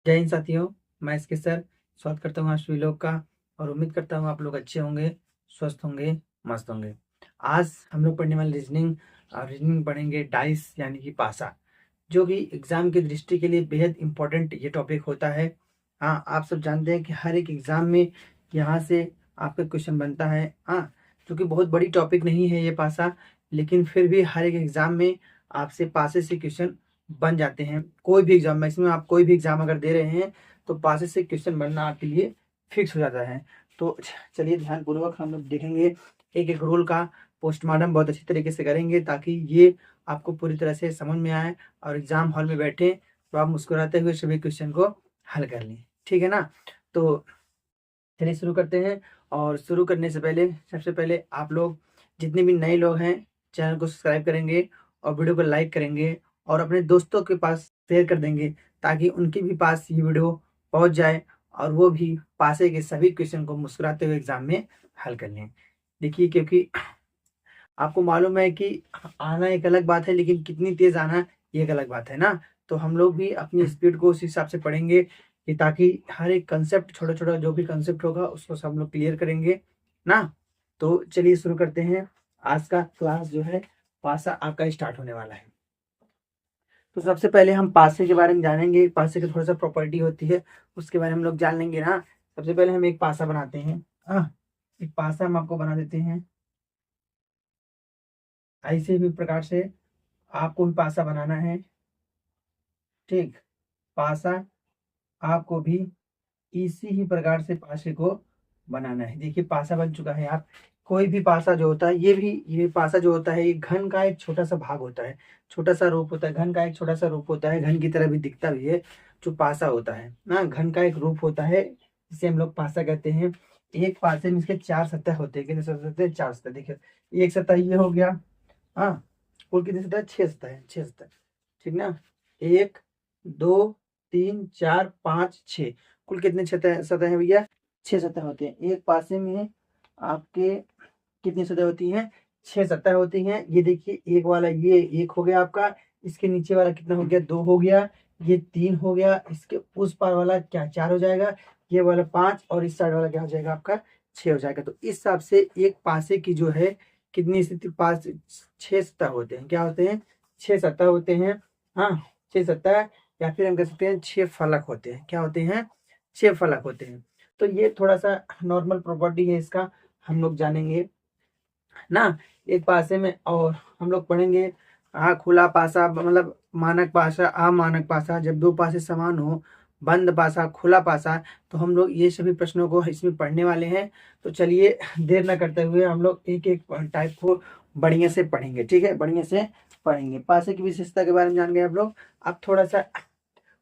जय हिंद साथियों, मैं इसके सर स्वागत करता हूँ आप सभी लोग का। और उम्मीद करता हूँ आप लोग अच्छे होंगे, स्वस्थ होंगे, मस्त होंगे। आज हम लोग पढ़ने वाले रीजनिंग और रीजनिंग पढ़ेंगे डाइस यानी कि पासा, जो कि एग्जाम की दृष्टि के लिए बेहद इंपॉर्टेंट ये टॉपिक होता है। हाँ, आप सब जानते हैं कि हर एक एग्जाम में यहाँ से आपका क्वेश्चन बनता है। हाँ, क्योंकि बहुत बड़ी टॉपिक नहीं है ये पासा, लेकिन फिर भी हर एक एग्जाम में आपसे पासे से क्वेश्चन बन जाते हैं। कोई भी एग्जाम, मैक्सिमम आप कोई भी एग्जाम अगर दे रहे हैं तो पासे से क्वेश्चन बनना आपके लिए फिक्स हो जाता है। तो चलिए ध्यानपूर्वक हम लोग देखेंगे एक एक रूल का पोस्टमार्टम बहुत अच्छी तरीके से करेंगे, ताकि ये आपको पूरी तरह से समझ में आए और एग्जाम हॉल में बैठे तो आप मुस्कुराते हुए सभी क्वेश्चन को हल कर लें। ठीक है ना? तो चलिए शुरू करते हैं। और शुरू करने से पहले सबसे पहले आप लोग जितने भी नए लोग हैं चैनल को सब्सक्राइब करेंगे और वीडियो को लाइक करेंगे और अपने दोस्तों के पास शेयर कर देंगे, ताकि उनके भी पास ये वीडियो पहुंच जाए और वो भी पासे के सभी क्वेश्चन को मुस्कुराते हुए एग्जाम में हल कर लें। देखिए, क्योंकि आपको मालूम है कि आना एक अलग बात है, लेकिन कितनी तेज आना ये एक अलग बात है ना। तो हम लोग भी अपनी स्पीड को उस हिसाब से पढ़ेंगे कि ताकि हर एक कंसेप्ट, छोटा छोटा जो भी कंसेप्ट होगा उसको सब लोग क्लियर करेंगे ना। तो चलिए शुरू करते हैं। आज का क्लास जो है पासा आपका स्टार्ट होने वाला है। तो सबसे पहले हम पासे के बारे में जानेंगे। पासे की थोड़ा सा प्रॉपर्टी होती है, उसके बारे में हम लोग जान लेंगे ना। सबसे पहले हम एक पासा बनाते हैं। एक पासा हम आपको बना देते हैं। ऐसे भी प्रकार से आपको भी पासा बनाना है। ठीक, पासा आपको भी इसी ही प्रकार से पासे को बनाना है। देखिए पासा बन चुका है। आप कोई भी पासा जो होता है, ये पासा जो होता है ये घन का एक छोटा सा भाग होता है, छोटा सा रूप होता है। घन का एक छोटा सा रूप होता है, घन की तरह भी दिखता भी है जो पासा होता है ना। घन का एक रूप होता है जिसे हम लोग पासा कहते हैं। एक पासे में इसके चार सतह होते हैं। कितने सतह होते हैं? चार सतह। देखिए एक सतह ये हो गया। हाँ, कुल कितनी सतह? छह सतह है, छह सतह। ठीक ना? एक, दो, तीन, चार, पाँच, छः। कुल कितने सतह सतह है भैया? छह सतह होते हैं। एक पासे में आपके कितनी सतह होती हैं? छह सतह होती हैं। ये देखिए, एक वाला ये एक हो गया आपका, इसके नीचे वाला कितना हो गया? दो हो गया, ये तीन हो गया, इसके उस पार वाला क्या चार हो जाएगा, ये वाला पाँच, और इस साइड वाला क्या हो जाएगा आपका? छः हो जाएगा। तो इस हिसाब से एक पासे की जो है कितनी स्थिति? पास छह सतह होते हैं। क्या होते हैं? छह सतह होते हैं। हाँ, छह सतह, या फिर हम कह सकते हैं छह फलक होते हैं। क्या होते हैं? छह फलक होते हैं। तो ये थोड़ा सा नॉर्मल प्रॉपर्टी है इसका, हम लोग जानेंगे ना एक पासे में। और हम लोग पढ़ेंगे खुला पासा मतलब मानक पासा, अमानक पासा, जब दो पासे समान हो, बंद पासा, खुला पासा। तो हम लोग ये सभी प्रश्नों को इसमें पढ़ने वाले हैं। तो चलिए देर न करते हुए हम लोग एक एक टाइप को बढ़िया से पढ़ेंगे। ठीक है, बढ़िया से पढ़ेंगे। पासे की विशेषता के बारे में जान गए आप लोग। अब थोड़ा सा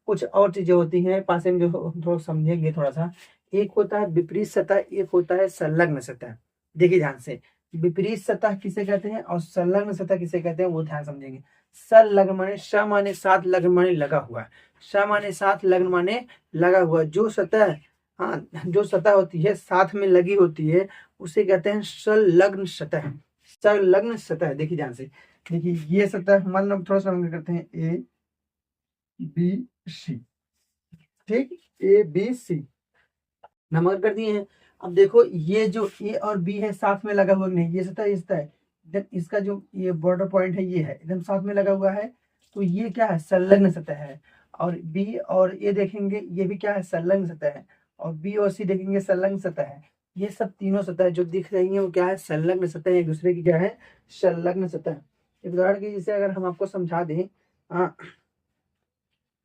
कुछ और चीजें होती हैं पासे में जो थोड़ा समझेंगे थोड़ा सा। एक होता है विपरीत सतह, एक होता है संलग्न सतह। देखिए ध्यान से, विपरीत सतह किसे कहते हैं और संलग्न सतह किसे कहते हैं वो ध्यान समझेंगे। संलग्न माने स माने साथ, लग्न माने लगा हुआ। स माने साथ, लग्न माने लगा हुआ। जो सतह, हाँ, जो सतह होती है साथ में लगी होती है उसे कहते हैं संलग्न सतह। संलग्न सतह। देखिए ध्यान से, देखिए ये सतह मान लो थोड़ा सा हम करते हैं ए बी सी। ठीक, ए बी सी नंबर कर दिए हैं। अब देखो ये जो ए और बी है साथ में लगा हुआ नहीं, ये सतह ये सतह है, एकदम इसका जो ये बॉर्डर पॉइंट है ये है एकदम साथ में लगा हुआ है। तो ये क्या है? संलग्न सतह है। और बी और ए देखेंगे ये भी क्या है? संलग्न सतह है। और बी और सी देखेंगे संलग्न सतह है। ये सब तीनों सतह जो दिख रही है वो क्या है? संलग्न सतह। एक दूसरे की क्या है? संलग्न सतह। एक उदाहरण की जैसे अगर हम आपको समझा दें, हाँ,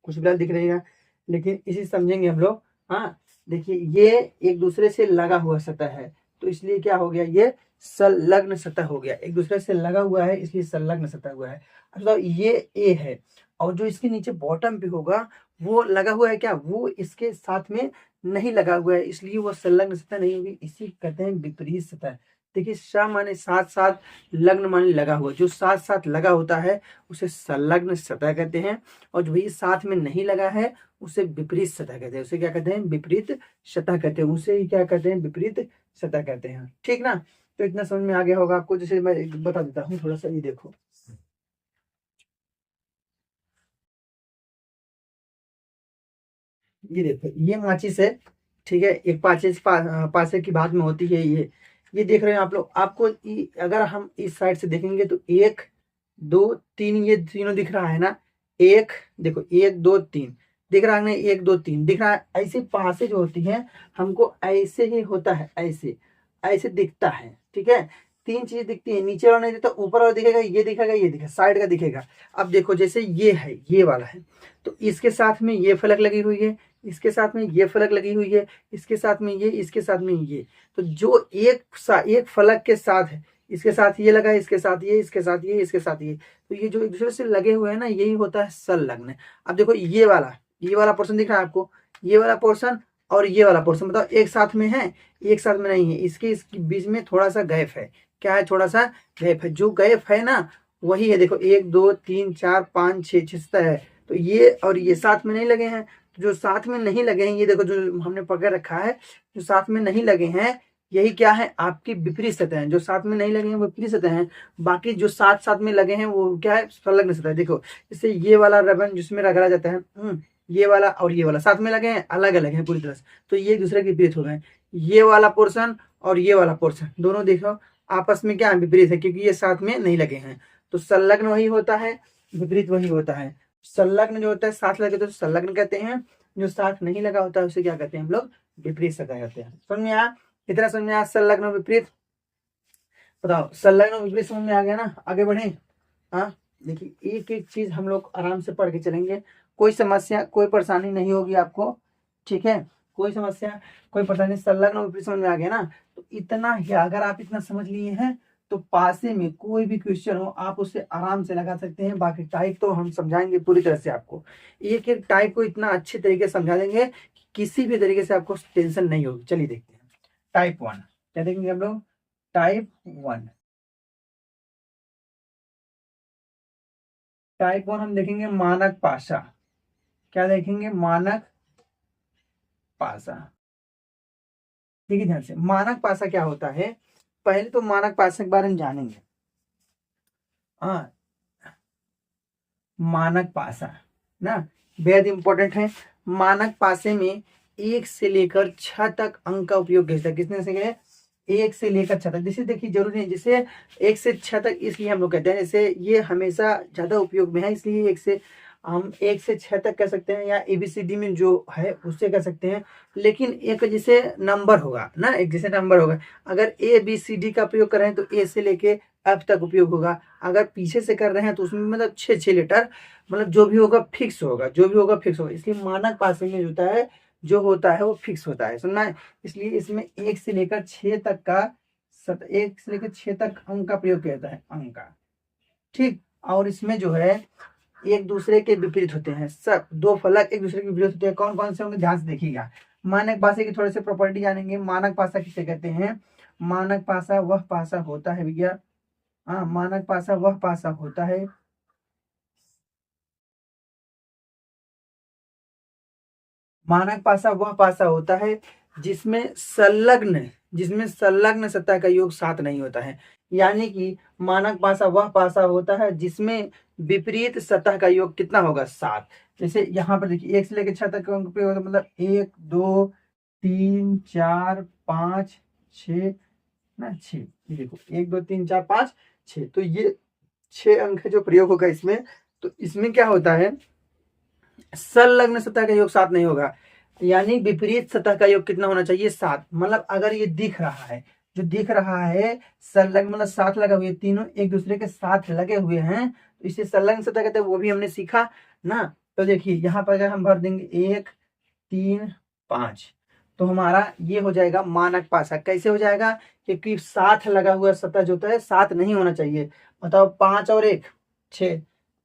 कुछ गलत दिख रही है लेकिन इसी समझेंगे हम लोग। हाँ, देखिए ये एक दूसरे से लगा हुआ सतह है, तो इसलिए क्या हो गया? ये संलग्न सतह हो गया। एक दूसरे से लगा हुआ है इसलिए संलग्न सतह हुआ है। मतलब ये ए है और जो इसके नीचे बॉटम पे होगा वो लगा हुआ है क्या? वो इसके साथ में नहीं लगा हुआ है, इसलिए वो संलग्न सतह नहीं होगी। इसी कहते हैं विपरीत सतह। देखिए स माने साथ साथ, लग्न माने लगा हुआ। जो साथ साथ लगा होता है उसे संलग्न सतह कहते हैं, और जो ये साथ में नहीं लगा है उसे विपरीत सतह कहते हैं। उसे क्या कहते हैं? विपरीत सतह कहते हैं। उसे ही क्या कहते हैं? विपरीत सतह कहते हैं। ठीक ना? तो इतना समझ में आ गया होगा आपको। जैसे मैं बता देता हूँ थोड़ा सा, ये देखो ये देखो ये माचिस है, ठीक है, एक पासे की बात में होती है ये देख रहे हैं आप लोग। आपको अगर हम इस साइड से देखेंगे तो 1 2 3 ये तीनों दिख रहा है ना, एक देखो 1 2 3 दिख रहा है ना, 1 2 3 दिख रहा है। ऐसे पासे जो होती है हमको ऐसे ही होता है, ऐसे ऐसे दिखता है, ठीक है। 3 चीजें दिखती है, नीचे वाला नहीं दिखता, ऊपर वाला दिखेगा, ये दिखेगा, ये दिखेगा, साइड का दिखेगा। अब देखो जैसे ये है, ये वाला है, तो इसके साथ में ये फलक लगी हुई है, इसके साथ में ये फलक लगी हुई है, इसके साथ में ये, इसके साथ में ये। तो जो एक फलक के साथ है, इसके साथ ये लगा है, इसके साथ ये, इसके साथ ये, इसके साथ ये, तो ये जो एक दूसरे से लगे हुए हैं ना, यही होता है संलग्न। अब देखो ये वाला पोर्शन दिख रहा है आपको, ये वाला पोर्शन और ये वाला पोर्शन, बताओ एक साथ में है, एक साथ में नहीं है। इसके बीच में थोड़ा सा गैप है। क्या है? थोड़ा सा गैप है। जो गैप है ना वही है, देखो 1 2 3 4 5 6 6 है। तो ये और ये साथ में नहीं लगे हैं। तो जो साथ में नहीं लगे हैं, ये देखो जो हमने पकड़ रखा है, जो साथ में नहीं लगे हैं यही क्या है? आपकी विपरीत सतह है। जो साथ में नहीं लगे हैं वो विपरीत सतह है। बाकी जो साथ साथ में लगे हैं वो क्या है? संलग्न सतह है। देखो इससे ये वाला रबन जिसमें रगड़ा जाता है, ये वाला और ये वाला साथ में लगे हैं, अलग अलग है पूरी तरह से, तो ये एक दूसरे के विपरीत हो गए। ये वाला पोर्शन और ये वाला पोर्शन दोनों देखो आपस में क्या विपरीत है, क्योंकि ये साथ में नहीं लगे हैं। तो संलग्न वही होता है, विपरीत वही होता है। संलग्न जो होता है साथ लगे तो संलग्न कहते हैं, जो साथ नहीं लगा होता है उसे क्या कहते हैं हम लोग? विपरीत सतह कहते हैं। समझ में आया? इतना समझ में आया? संलग्न और विपरीत। बताओ संलग्न और विपरीत समझ में आ गया ना? आगे बढ़े। हाँ देखिए एक एक चीज हम लोग आराम से पढ़ के चलेंगे, कोई समस्या कोई परेशानी नहीं होगी आपको, ठीक है। कोई समस्या कोई परेशानी, संलग्न और विपरीत समझ में आ गया ना? तो इतना ही, अगर आप इतना समझ लिए हैं तो पासे में कोई भी क्वेश्चन हो आप उससे आराम से लगा सकते हैं। बाकी टाइप तो हम समझाएंगे पूरी तरह से आपको, एक एक टाइप को इतना अच्छे तरीके से समझा देंगे कि किसी भी तरीके से आपको टेंशन नहीं होगी। चलिए देखते हैं टाइप 1 क्या देखेंगे हम लोग? टाइप 1 हम देखेंगे मानक पासा। क्या देखेंगे? मानक पासा। देखिए ध्यान से, मानक पासा क्या होता है? पहले तो मानक पासा के बारे में जानेंगे। हाँ मानक पासा ना बेहद इंपॉर्टेंट है। मानक पासे में 1 से लेकर 6 तक अंक का उपयोग किया जाता है। कितने से गए? 1 से लेकर 6 तक। जैसे देखिए जरूरी नहीं, जैसे 1 से 6 तक इसलिए हम लोग कहते हैं, जैसे ये हमेशा ज्यादा उपयोग में है इसलिए 1 से हम 1 से 6 तक कह सकते हैं, या ABCD में जो है उससे कह सकते हैं। लेकिन एक जैसे नंबर होगा ना, एक जैसे नंबर होगा, अगर ABCD का प्रयोग कर रहे हैं तो A से लेके F तक उपयोग होगा। अगर पीछे से कर रहे हैं तो उसमें मतलब 6 लेटर, मतलब जो भी होगा फिक्स होगा, जो भी होगा फिक्स होगा। इसलिए मानक पासे में होता है, जो होता है वो फिक्स होता है, सुनना है। इसलिए इसमें 1 से लेकर 6 तक का 1 से लेकर 6 तक अंक का प्रयोग किया जाता है, अंक का, ठीक। और इसमें जो है एक दूसरे के विपरीत होते हैं, सब 2 फलक एक दूसरे के विपरीत होते हैं। कौन कौन से होंगे ध्यान से देखिएगा। मानक पासे की थोड़े से प्रॉपर्टी जानेंगे। मानक पासा किसे कहते हैं? मानक पासा वह पासा होता है भैया, हाँ मानक पासा वह पासा होता है मानक पासा वह पासा होता है जिसमें संलग्न सतह का योग 7 नहीं होता है। यानी कि मानक पासा वह पासा होता है जिसमें विपरीत सतह का योग कितना होगा? 7। जैसे यहाँ पर देखिए 1 से लेकर 6 तक का अंक प्रयोग होता है, मतलब 1 2 3 4 5 6 ना 6, ये देखो 1 2 3 4 5 6, तो ये 6 अंक जो प्रयोग होगा इसमें, तो इसमें क्या होता है? संलग्न सतह का योग 7 नहीं होगा, यानी विपरीत सतह का योग कितना होना चाहिए? 7। मतलब अगर ये दिख रहा है, जो दिख रहा है संलग्न मतलब साथ लगा हुए, तीनों एक दूसरे के साथ लगे हुए हैं, तो इसे संलग्न सतह कहते हैं। वो भी हमने सीखा ना। तो देखिए यहाँ पर अगर हम भर देंगे 1 3 5, तो हमारा ये हो जाएगा मानक पासा। कैसे हो जाएगा? क्योंकि साथ लगा हुआ सतह जो होता है 7 नहीं होना चाहिए। बताओ 5 और 1 6,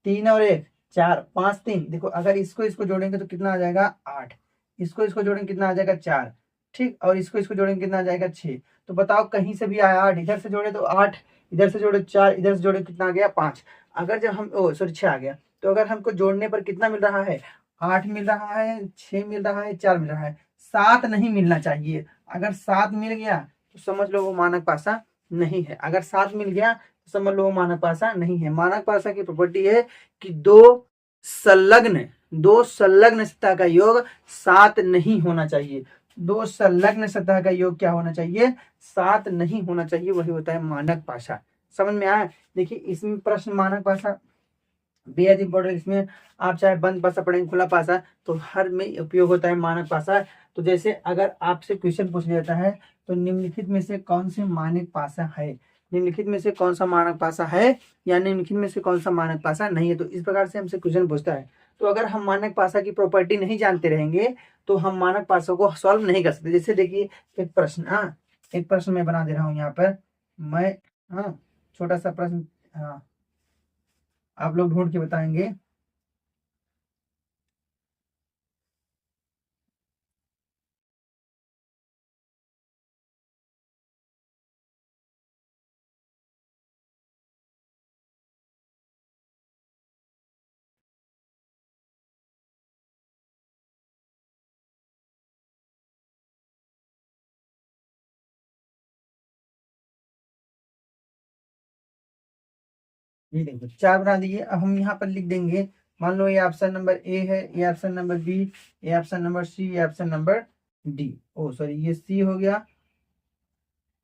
3 और 1 4 5 3, देखो अगर इसको इसको जोड़ेंगे तो कितना आ जाएगा? 8। इसको इसको जोड़ेंगे कितना आ जाएगा? 4, ठीक। और इसको इसको जोड़ेंगे कितना आ जाएगा? 6। तो बताओ कहीं से भी आया 8, इधर से जोड़े तो 8, इधर से जोड़े 4, इधर से जोड़े कितना आ गया? 5। अगर जब हम सॉरी 6 आ गया, तो अगर हमको जोड़ने पर कितना मिल रहा है? 8 मिल रहा है, 6 मिल रहा है, 4 मिल रहा है, 7 नहीं मिलना चाहिए। अगर 7 मिल गया तो समझ लो वो मानक पासा नहीं है। अगर 7 मिल गया तो समझ लो वो मानक पासा नहीं है। मानक पासा की प्रॉपर्टी है कि 2 संलग्न दो संलग्न सतह का योग 7 नहीं होना चाहिए। दो संलग्न सतह का योग क्या होना चाहिए? 7 नहीं होना चाहिए, वही होता है मानक पासा। समझ में आया? देखिए इसमें प्रश्न मानक पासा बेहद इंपॉर्टेंट। इसमें आप चाहे बंद पासा पढ़ेंगे खुला पासा, तो हर में उपयोग होता है मानक पासा। तो जैसे अगर आपसे क्वेश्चन पूछ लिया जाता है तो निम्नलिखित में से कौन से मानक पासा है, निम्नलिखित में से कौन सा मानक पासा है या निम्नलिखित में से कौन सा मानक पासा नहीं है, तो इस प्रकार से हमसे क्वेश्चन पूछता है। तो अगर हम मानक पासा की प्रॉपर्टी नहीं जानते रहेंगे तो हम मानक पासा को सॉल्व नहीं कर सकते। जैसे देखिए एक प्रश्न, एक प्रश्न मैं बना दे रहा हूँ यहाँ पर मैं, छोटा सा प्रश्न, आप लोग ढूंढ के बताएंगे। ये देखो 4 बना दिए। अब हम यहाँ पर लिख देंगे, मान लो ये ऑप्शन नंबर ए है, ये ऑप्शन नंबर बी, ये ऑप्शन नंबर सी, ये ऑप्शन नंबर डी। ओ सॉरी, ये सी हो गया,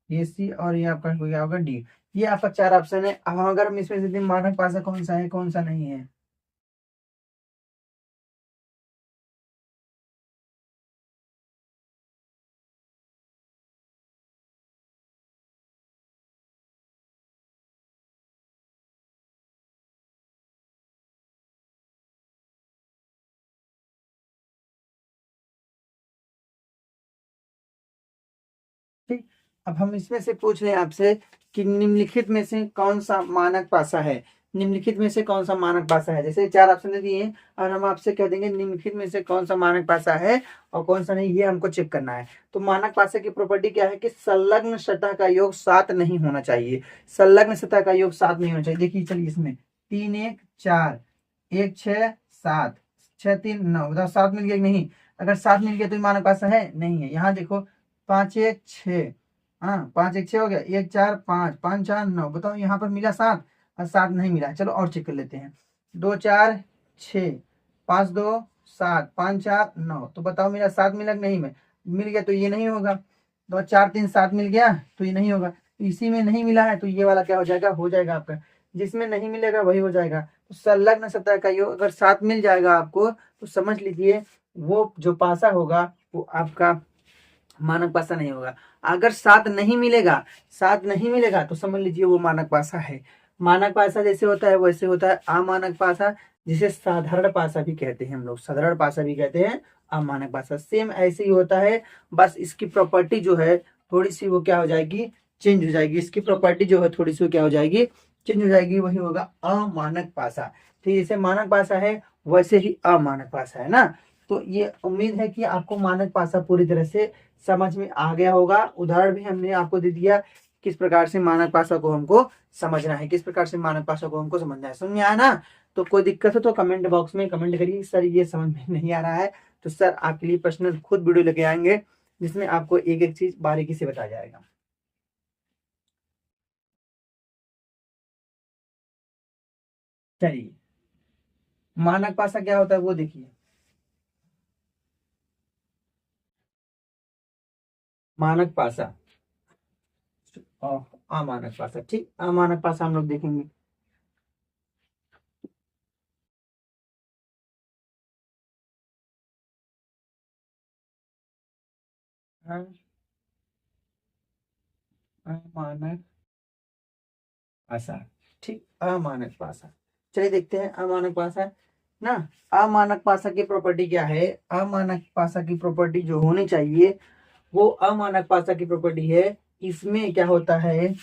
ये सी, और ये आपका हो गया होगा डी। ये आपका 4 ऑप्शन है। अब अगर हम इसमें से मानक पासा कौन सा है कौन सा नहीं है, ठीक। अब हम इसमें से पूछ रहे हैं आपसे कि निम्नलिखित में से कौन सा मानक पासा है, निम्नलिखित में से कौन सा मानक पासा है। जैसे 4 ऑप्शन दे दिए हैं और हम आपसे कह देंगे निम्नलिखित में से कौन सा मानक पासा है और कौन सा नहीं, ये हमको चेक करना है। तो मानक पासा की प्रॉपर्टी क्या है कि संलग्न सतह का योग 7 नहीं होना चाहिए, संलग्न सतह का योग 7 नहीं होना चाहिए। देखिए चलिए इसमें 3 1 4, 1 6 7, 6 3 9, बताओ 7 मिल गया कि नहीं? अगर 7 मिल गया तो ये मानक पासा है नहीं है। यहाँ देखो 5 1 6, 5 1 6 हो गया, 1 4 5, 5 4 9, बताओ यहाँ पर मिला 7 और 7 नहीं मिला। चलो और चेक कर लेते हैं, 2 4 6, 5 2 7, 5 4 9, तो बताओ मेरा 7 मिला कि नहीं? में मिल गया तो ये नहीं होगा। 2 4 3 7 मिल गया तो ये नहीं होगा। तो इसी में नहीं मिला है तो ये वाला क्या हो जाएगा? हो जाएगा आपका। जिसमें नहीं मिलेगा वही हो जाएगा। तो संलग्न सतह का योग अगर 7 मिल जाएगा आपको तो समझ लीजिए वो जो पासा होगा वो आपका मानक पासा नहीं होगा। अगर 7 नहीं मिलेगा, 7 नहीं मिलेगा तो समझ लीजिए वो मानक पासा है। मानक पासा जैसे होता है वैसे होता है अमानक पासा, जिसे साधारण पासा भी कहते हैं हम लोग, साधारण पासा भी कहते हैं, अमानक पासा सेम ऐसे ही होता है। बस इसकी प्रॉपर्टी जो है थोड़ी सी वो क्या हो जाएगी? चेंज हो जाएगी। इसकी प्रॉपर्टी जो है थोड़ी सी क्या हो जाएगी? चेंज हो जाएगी, वही होगा अमानक पासा। ठीक, जैसे मानक पासा है वैसे ही अमानक पासा है ना। तो ये उम्मीद है कि आपको मानक पासा पूरी तरह से समझ में आ गया होगा। उदाहरण भी हमने आपको दे दिया किस प्रकार से मानक भाषा को हमको समझना है, किस प्रकार से मानक भाषा को हमको समझना है। समझ में आया ना? तो कोई दिक्कत हो तो कमेंट बॉक्स में कमेंट करिए, सर ये समझ में नहीं आ रहा है, तो सर आपके लिए पर्सनल खुद वीडियो लेके आएंगे जिसमें आपको एक एक चीज बारीकी से बताया जाएगा। चलिए मानक भाषा क्या होता है वो देखिए। मानक भाषा और अमानक भाषा, ठीक, अमानक भाषा हम लोग देखेंगे। अमानक भाषा, ठीक, अमानक भाषा। चलिए देखते हैं अमानक भाषा ना। अमानक भाषा की प्रॉपर्टी क्या है? अमानक भाषा की प्रॉपर्टी जो होनी चाहिए वो अमानक भाषा की प्रॉपर्टी है, इसमें क्या होता है?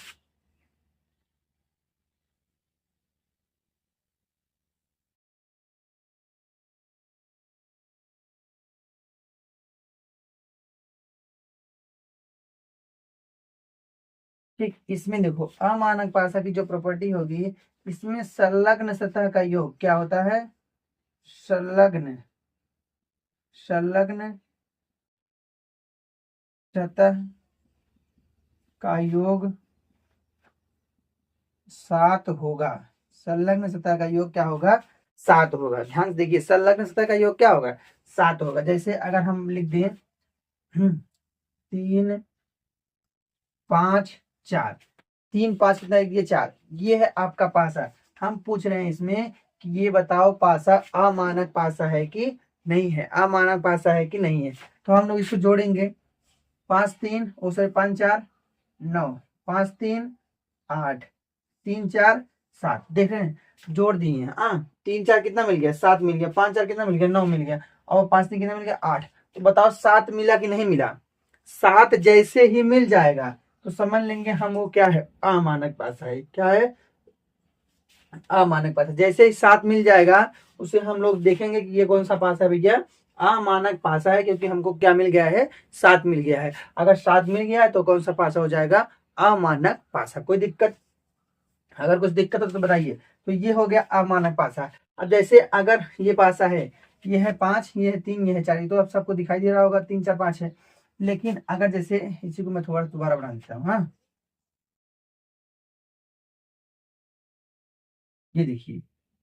ठीक, इसमें देखो अमानक भाषा की जो प्रॉपर्टी होगी इसमें संलग्न सतह का योग क्या होता है? संलग्न, संलग्न सतह का योग 7 होगा। संलग्न सतह का योग क्या होगा? 7 होगा। ध्यान से देखिए संलग्न सतह का योग क्या होगा, 7 होगा। जैसे अगर हम लिख दें 3 5 4, 3 5 कितना लिख दिए 4, ये है आपका पासा। हम पूछ रहे हैं इसमें कि ये बताओ पासा अमानक पासा है कि नहीं है, अमानक पासा है कि नहीं है। तो हम लोग इसको जोड़ेंगे, 5 3 5 4 9, 5 3 8, 3 4 7, देख रहे हैं जोड़ दिए हैं। 3 4 कितना मिल गया 7 मिल गया, 5 4 कितना मिल गया 9 मिल गया, और 5 3 कितना मिल गया 8। तो बताओ 7 मिला कि नहीं मिला। 7 जैसे ही मिल जाएगा तो समझ लेंगे हम वो क्या है, अमानक पासा है। क्या है, अमानक पासा। जैसे ही 7 मिल जाएगा उसे हम लोग देखेंगे कि ये कौन सा पासा है भैया, अमानक पासा है, क्योंकि हमको क्या मिल गया है, 7 मिल गया है। अगर 7 मिल गया है तो कौन सा पासा हो जाएगा, अमानक पासा। कोई दिक्कत, अगर कुछ दिक्कत हो तो बताइए। तो ये हो गया अमानक पासा। अब जैसे अगर ये पासा है, ये है 5, ये है 3, ये है 4, तो अब सबको दिखाई दे रहा होगा 3 4 5 है। लेकिन अगर जैसे इसी को मैं थोड़ा दोबारा बना देता हूँ, हाँ ये देखिए,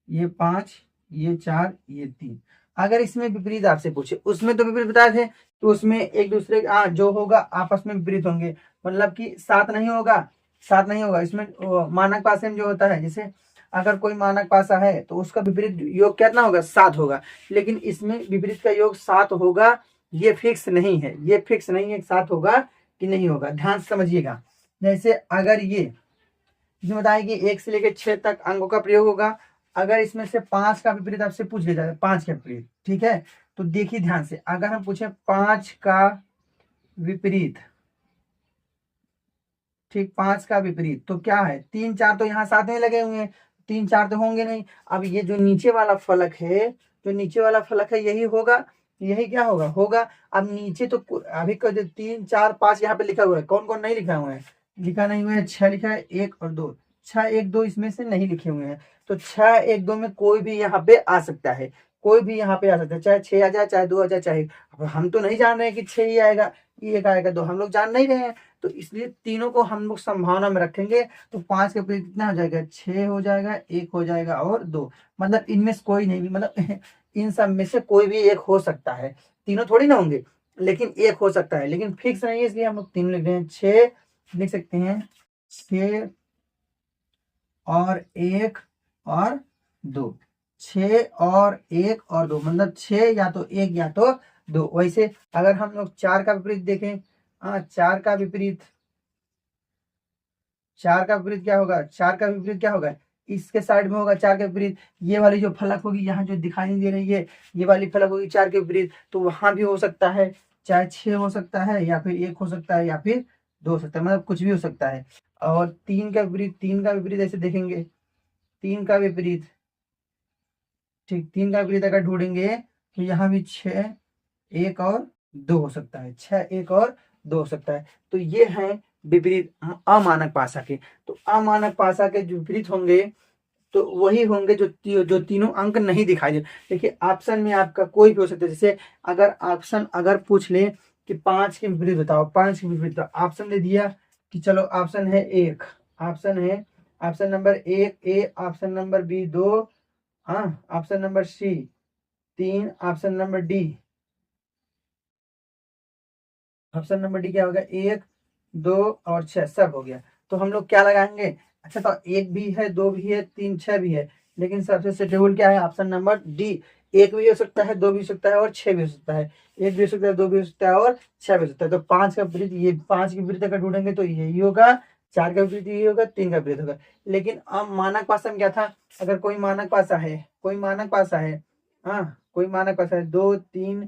ये 5, ये 4, ये 3। अगर इसमें विपरीत आपसे पूछे, उसमें तो विपरीत बताए थे, तो उसमें एक दूसरे जो होगा आपस में विपरीत होंगे, मतलब कि 7 नहीं होगा, 7 नहीं होगा। इसमें मानक पासे में जो होता है, जैसे अगर कोई मानक पासा है तो उसका विपरीत योग कितना होगा, 7 होगा। लेकिन इसमें विपरीत का योग 7 होगा, ये फिक्स नहीं है, ये फिक्स नहीं है 7 होगा कि नहीं होगा। ध्यान से समझिएगा। जैसे अगर ये इसमें बताया कि 1 से लेकर 6 तक अंकों का प्रयोग होगा। अगर इसमें से 5 का विपरीत आपसे पूछ लिया जाए, 5 का विपरीत, ठीक है, तो देखिए ध्यान से, अगर हम पूछे 5 का विपरीत, ठीक 5 का विपरीत, तो क्या है, 3 4 तो यहाँ साथ में लगे हुए हैं, 3 4 तो होंगे नहीं। अब ये जो नीचे वाला फलक है, जो नीचे वाला फलक है यही होगा, यही क्या होगा, होगा। अब नीचे तो अभी का जो 3 4 5 यहाँ पे लिखा हुआ है, कौन कौन नहीं लिखा हुआ है, लिखा नहीं हुआ है, 6 लिखा है, 1 और 2, 6 1 2 इसमें से नहीं लिखे हुए हैं। तो 6 1 2 में कोई भी यहाँ पे आ सकता है, कोई भी यहाँ पे आ सकता है, चाहे 6 आ जाए, चाहे 2 आ जाए, चाहे। अब हम तो नहीं जान रहे हैं कि 6 ही आएगा, 1 आएगा, 2, हम लोग जान नहीं रहे हैं। तो इसलिए तीनों को हम लोग संभावना में रखेंगे। तो 5 के विपरीत कितना हो जाएगा, 6 हो जाएगा, 1 हो जाएगा और 2, मतलब इनमें से कोई नहीं भी, मतलब इन सब में से कोई भी एक हो सकता है, तीनों थोड़ी ना होंगे, लेकिन एक हो सकता है, लेकिन फिक्स नहीं है, इसलिए हम लोग 3 लिख रहे हैं। 6 लिख सकते हैं, 6 और 1 और 2, 6 और 1 और 2, मतलब 6 या तो 1 या तो 2। वैसे अगर हम लोग 4 का विपरीत देखें, 4 का विपरीत, 4 का विपरीत क्या होगा, 4 का विपरीत क्या होगा, इसके साइड में होगा 4 के विपरीत। ये वाली जो फलक होगी यहाँ जो दिखाई नहीं दे रही है, ये वाली फलक होगी 4 के विपरीत, तो वहां भी हो सकता है, चाहे 6 हो सकता है, या फिर 1 हो सकता है, या फिर 2 हो सकता है, मतलब कुछ भी हो सकता है। और 3 का विपरीत, 3 का विपरीत ऐसे देखेंगे, 3 का विपरीत, ठीक 3 का विपरीत अगर ढूंढेंगे तो यहाँ भी 6 1 और 2 हो सकता है, 6 1 और 2 हो सकता है। तो ये है विपरीत अमानक पासा के। तो अमानक पासा के जो विपरीत होंगे तो वही होंगे जो तीनों अंक नहीं दिखाई दे। देखिए ऑप्शन में आपका कोई भी हो सकता है। जैसे अगर ऑप्शन अगर पूछ ले कि 5 के विपरीत बताओ, 5 के विपरीत, तो ऑप्शन दे दिया कि चलो ऑप्शन है 1, ऑप्शन है, option number 1 A, option number B 2, option number C 3, option number D, option number D क्या होगा, 1 2 और 6, सब हो गया। तो हम लोग क्या लगाएंगे, अच्छा तो 1 भी है, 2 भी है, 3 6 भी है, लेकिन सबसे सुटेबल क्या है, ऑप्शन नंबर डी। 1 भी हो सकता है, 2 भी हो सकता है और 6 भी हो सकता है, 1 भी हो सकता है, 2 भी हो सकता है और 6 भी हो सकता है। तो 5 का विपरीत, ये 5 के विपरीत अगर ढूंढेंगे तो यही होगा, 4 का विपरीत यही होगा, 3 का विपरीत होगा। लेकिन अब मानक पासा में क्या था, अगर कोई मानक पासा है, कोई मानक पासा है, कोई मानक पासा है, 2 3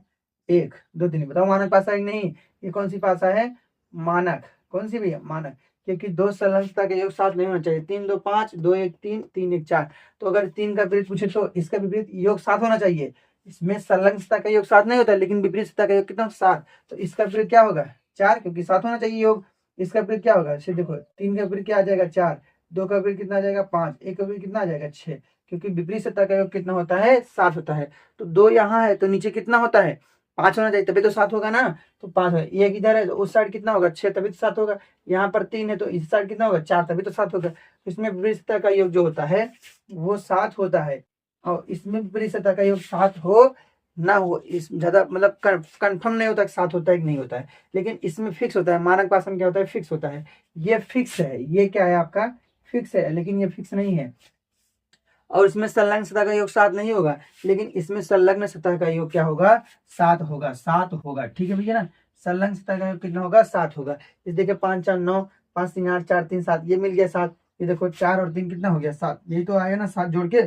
1 2 3, बताओ मानक पासा है कि नहीं। ये कौन सी भाषा है, मानक, कौन सी भैया, मानक। क्योंकि दो संलग्नता के योग साथ नहीं होना चाहिए, 3 2 5, 2 1 3, 3 1 4। तो अगर 3 का विपरीत पूछे तो इसका विपरीत योग साथ होना चाहिए। इसमें संलग्नता का योग साथ नहीं होता, लेकिन विपरीत का योग कितना, 7। तो इसका विपरीत क्या होगा, 4, क्योंकि साथ होना चाहिए योग। इसका विपरीत क्या होगा, देखो 3 का विपरीत क्या आ जाएगा, 4, 2 का विपरीत कितना आ जाएगा, 5, 1 का विपरीत कितना आ जाएगा, 6, क्योंकि विपरीत सत्ता का योग कितना होता है, 7 होता है। तो 2 यहाँ है तो नीचे कितना होता है, 5 होना चाहिए, तभी तो 7 होगा ना। तो 5 है, एक इधर है तो उस साइड कितना होगा, 6, तभी तो 7 होगा। यहाँ पर 3 है तो इस साइड कितना होगा, 4, तभी तो 7 होगा। इसमें विपरीत का योग जो होता है वो 7 होता है। और इसमें विपरीत सतह का योग 7 हो ना हो, इस ज्यादा मतलब कंफर्म नहीं होता कि 7 होता है कि नहीं होता है, लेकिन इसमें फिक्स होता है। मानक पास में क्या होता है, फिक्स होता है। ये फिक्स है, ये क्या है आपका फिक्स है, लेकिन ये फिक्स नहीं है। और इसमें संलग्न सतह का योग 7 नहीं होगा, लेकिन इसमें संलग्न सतह का योग क्या होगा, 7 होगा, 7 होगा। ठीक है भैया ना, संलग्न सतह का योग कितना होगा, 7 होगा। इस देखिए 5 4 9, 5 3 8, 4 3 7, ये मिल गया 7। ये देखो 4 और 3 कितना हो गया, 7। यही तो आया ना 7 जोड़ के,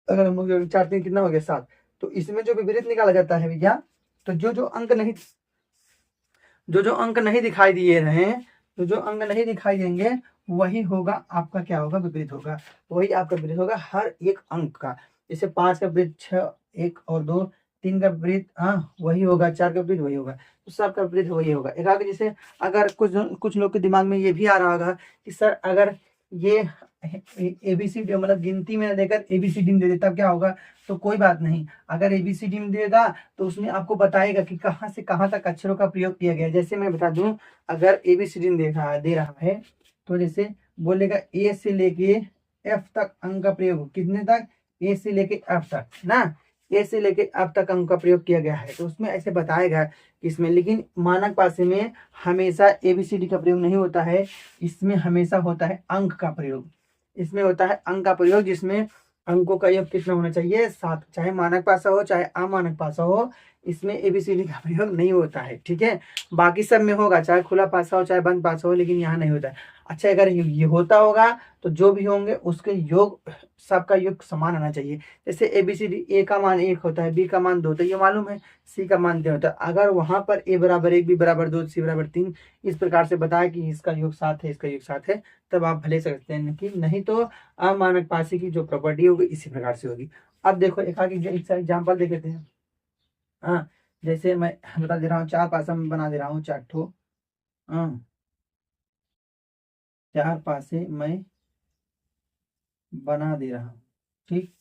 अगर हम लोग 4 3 कितना हो गया, 7। तो इसमें जो विपरीत निकाला जाता है भैया, तो जो अंक नहीं दिखाई दिए रहे, तो जो अंक नहीं दिखाई देंगे वही होगा आपका, क्या होगा, विपरीत होगा। वही आपका विपरीत होगा हर एक अंक का। जैसे 5 का विपरीत 6, 1 और 2, 3 का विपरीत वही होगा, 4 का विपरीत वही होगा, तो सबका विपरीत वही होगा। एक आगे जैसे अगर कुछ लोग के दिमाग में ये भी आ रहा होगा कि सर अगर ये एबीसीडी मतलब गिनती में देकर एबीसीडी में दे देता क्या होगा, तो कोई बात नहीं। अगर एबीसीडी में देगा तो उसमें आपको बताएगा कि कहाँ से कहाँ तक अक्षरों का प्रयोग किया गया है। जैसे मैं बता दूं, अगर एबीसीडी दे रहा है तो जैसे बोलेगा ए से लेके एफ तक अंक का प्रयोग, कितने तक, ए से लेके एफ तक ना, ए से लेके एफ तक अंक का प्रयोग किया गया है, तो उसमें ऐसे बताएगा इसमें। लेकिन मानक पासे में हमेशा एबीसीडी का प्रयोग नहीं होता है, इसमें हमेशा होता है अंक का प्रयोग। इसमें होता है अंक का प्रयोग, जिसमें अंकों का योग कितना होना चाहिए, 7। चाहे मानक पासा हो चाहे अमानक पासा हो, इसमें एबीसीडी का प्रयोग नहीं होता है। ठीक है, बाकी सब में होगा, चाहे खुला पासा हो चाहे बंद पासा हो, लेकिन यहाँ नहीं होता है। अच्छा, अगर ये होता होगा तो जो भी होंगे उसके योग, सबका योग समान आना चाहिए। जैसे एबीसीडी, ए का मान 1 होता है, बी का मान 2, तो ये मालूम है, सी का मान 3 होता है। अगर वहां पर ए बराबर 1, बी बराबर 2, सी बराबर 3 इस प्रकार से बताया कि इसका योग 7 है, इसका योग 7 है, तब आप भले सकते हैं कि नहीं तो अमानक पासे की जो प्रॉपर्टी होगी इसी प्रकार से होगी। अब देखो एक आगे एग्जाम्पल देख लेते हैं। हाँ, जैसे मैं बता दे रहा हूँ, 4 पासा में बना दे रहा हूँ 4 ठो। हाँ, 4 पासे मैं बना दे रहा हूँ। ठीक,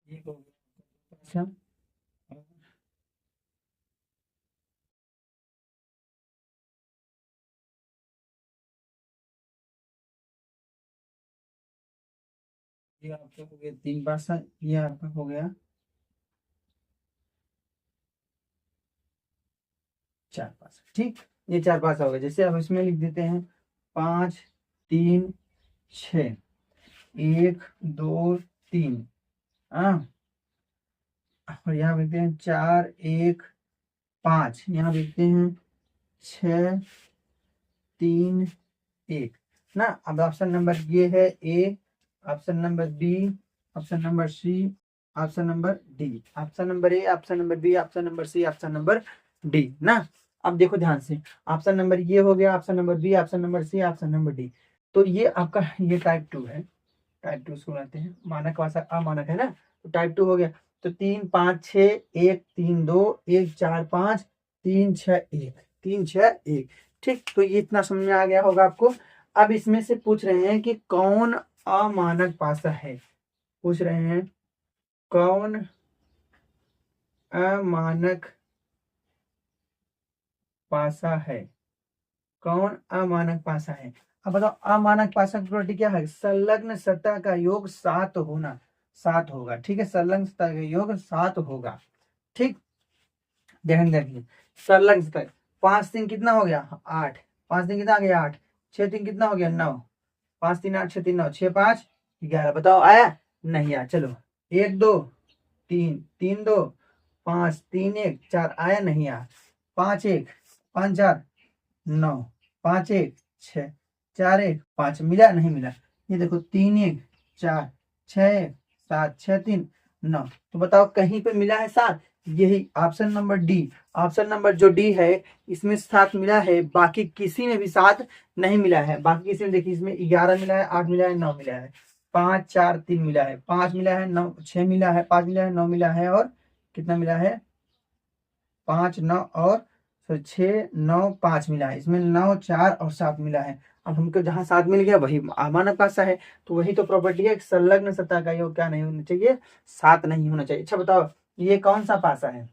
ये हो गया पासा। ये आपका हो गया 3 पासा, ये आपका हो गया 4 पासा। ठीक, ये 4 पासा हो गया। जैसे अब इसमें लिख देते हैं 5 3 6, 1 2 3। हाँ, और यहाँ लिखते हैं 4 1 5, यहाँ लिखते हैं 6 3 1 ना। अब ऑप्शन नंबर ये है A, option number B, option number C, option number D. Option number A, option number B, option number C, option number D ना। अब देखो ध्यान से, ऑप्शन नंबर ये हो गया, option number B, option number C, option number D. तो ये आपका ये टाइप 2 है, टाइप 2 इसको कहते हैं। मानक भाषा अमानक है ना, तो टाइप 2 हो गया। तो 3 5 6, 1 3 2, 1 4 5, 3 6 1, 3 6 1। ठीक, तो ये इतना समझ में आ गया होगा आपको। अब इसमें से पूछ रहे हैं कि कौन अमानक पासा है, पूछ रहे हैं कौन अमानक पासा है, कौन अमानक पासा है। अब बताओ अमानक पासा की प्रॉपर्टी क्या है, संलग्न सतह का योग 7 होना, 7 होगा। ठीक है, संलग्न सतह का योग 7 होगा। ठीक, ध्यान रखिए, संलग्न सतह 5 3 कितना हो गया 8, 5 3 कितना आ गया 8, 6 3 कितना हो गया 9, 5 3 8 6 3 9, 6 5 11। बताओ आया, नहीं आया। चलो 1 2 3 3 2 5 3 1 4, आया नहीं आया। 5 1 5 4 9, 5 1 6 4 1 5, मिला नहीं मिला। ये देखो 3 1 4 6 1 7 6 3 9, तो बताओ कहीं पे मिला है 7, यही option number D. Option number जो डी है इसमें 7 मिला है, बाकी किसी में भी 7 नहीं मिला है। बाकी किसी में देखिए, इसमें 11 मिला है, 8 मिला है, 9 मिला है, 5 4 3 मिला है, 5 मिला है, 9 6 मिला है, 5 मिला है, 9 मिला है, और कितना मिला है 5 9 और 6 9 5 मिला है। इसमें 9 4 और 7 मिला है। अब हमको जहां 7 मिल गया वही अमानक पासा है। तो वही तो प्रॉपर्टी है, संलग्न सतह का योग क्या नहीं होना चाहिए, 7 नहीं होना चाहिए। अच्छा बताओ ये कौन सा पासा है,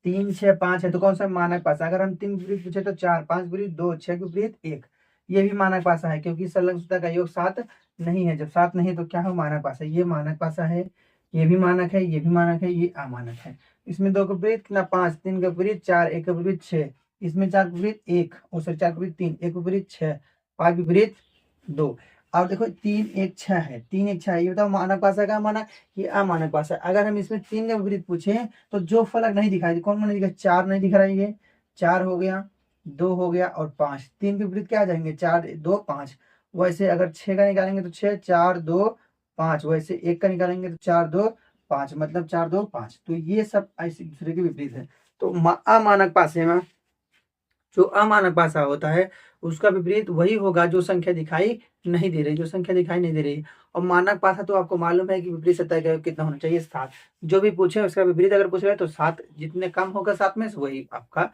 3 6 5 है तो कौन सा मानक पासा? अगर हम 3 विपरीत पूछे तो 4, 5 विपरीत 2, 6 विपरीत 1, ये भी मानक पासा है क्योंकि संलग्न सूत्रता का योग 7 नहीं है। जब 7 नहीं है तो क्या हो? मानक पासा। ये मानक पासा है, ये भी मानक है, ये भी मानक है, ये अमानक है। इसमें 2 का विपरीत कितना? 5, 3 का विपरीत 4, 1 का विपरीत 6, इसमें 4 का विपरीत 1 और 4 का विपरीत 3, 1 विपरीत 6, 5 विपरीत 2। अब देखो 3 1 6 है, 3 1 6 है, ये बताओ मानक पासा का मानक, ये अमानक पासा। अगर हम इसमें 3 का विपरीत पूछे तो जो फलक नहीं दिखाई, कौन नहीं दिखा? 4 नहीं दिख रहा है, ये 4 हो गया, 2 हो गया और 5। 3 के विपरीत क्या आ जाएंगे? 4 2 5। वैसे अगर 6 का निकालेंगे तो 6 4 2 5, वैसे 1 का निकालेंगे तो 4 2 5, मतलब 4 2 5। तो ये सब ऐसे दूसरे के विपरीत है। तो अमानक पासे में जो अमानक पासा होता है उसका विपरीत वही होगा जो संख्या दिखाई नहीं दे रही, जो संख्या दिखाई नहीं दे रही। और मानक पासा तो आपको मालूम है कि विपरीत सतह का योग कितना होना चाहिए? 7। जो भी पूछे उसका विपरीत अगर पूछ रहे तो 7, जितने कम होगा 7 में से वही आपका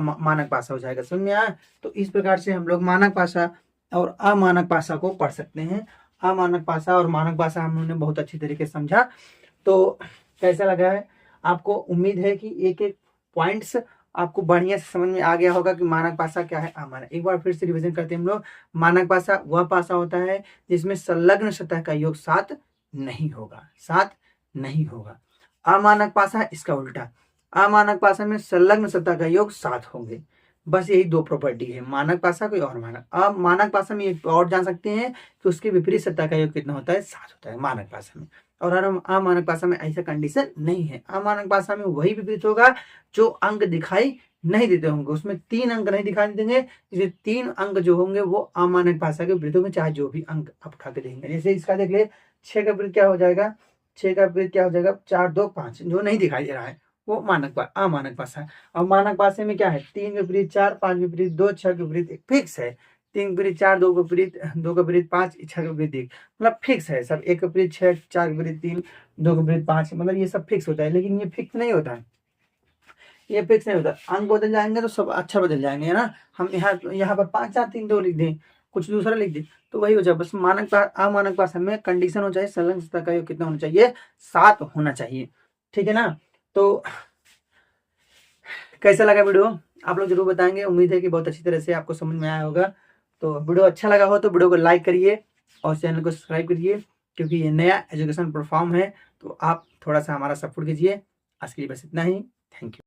मानक पासा हो जाएगा। समझ में आया? तो इस प्रकार से हम लोग मानक पासा और अमानक पासा को पढ़ सकते हैं। अमानक पासा और मानक पासा हम लोगों ने बहुत अच्छी तरीके से समझा। तो कैसा लगा है आपको? उम्मीद है कि एक एक पॉइंट्स आपको बढ़िया से समझ में आ गया होगा कि मानक पासा क्या है, अमानक। एक बार फिर से रिवीजन करते हैं हम लोग। मानक पासा वह पासा होता है जिसमें संलग्न सतह का योग 7 नहीं होगा, 7 नहीं होगा। अमानक पासा इसका उल्टा, अमानक पासा में संलग्न सतह का योग 7 होंगे। बस यही 2 प्रॉपर्टी है, मानक पासा कोई और मानक। अब मानक पासा में एक और जान सकते हैं कि उसके विपरीत सतह का योग कितना होता है? 7 होता है मानक पासा में। और अमानक पासा में ऐसा कंडीशन नहीं है। अमानक पासा में वही विपरीत होगा जो अंक दिखाई नहीं देते होंगे, उसमें 3 अंक नहीं दिखाई देंगे, इसलिए 3 अंक जो होंगे वो अमानक पासा के विपरीत होंगे, चाहे जो भी अंक आप उठा के देंगे। जैसे इसका देख ले, 6 का विपरीत क्या हो जाएगा? 6 का विपरीत क्या हो जाएगा? 4 2 5, जो नहीं दिखाई दे रहा है वो अमानक पासा है। और मानक पासे में क्या है? 3 के विपरीत 4, 5 के विपरीत 2, 6 के विपरीत 1 फिक्स है। 3 के विपरीत 4, 2 के विपरीत 5, 6 के विपरीत 1, मतलब फिक्स है सब। 1 के विपरीत 6, 4 के विपरीत 3, 2 के विपरीत 5, मतलब ये सब फिक्स होता है। लेकिन ये फिक्स नहीं होता है, ये फिक्स नहीं होता। अंक बदल जाएंगे तो सब अक्षर बदल जाएंगे, है ना। हम यहाँ पर 5 4 3 2 लिख दें, कुछ दूसरा लिख दें तो वही हो जाए। बस अमानक पासा में कंडीशन हो जाए संलग्न सतह का योग कितना होना चाहिए? 7 होना चाहिए। ठीक है ना। तो कैसा लगा वीडियो आप लोग जरूर बताएंगे। उम्मीद है कि बहुत अच्छी तरह से आपको समझ में आया होगा। तो वीडियो अच्छा लगा हो तो वीडियो को लाइक करिए और चैनल को सब्सक्राइब करिए, क्योंकि ये नया एजुकेशन प्लेटफॉर्म है तो आप थोड़ा सा हमारा सपोर्ट कीजिए। आज के लिए बस इतना ही। Thank you.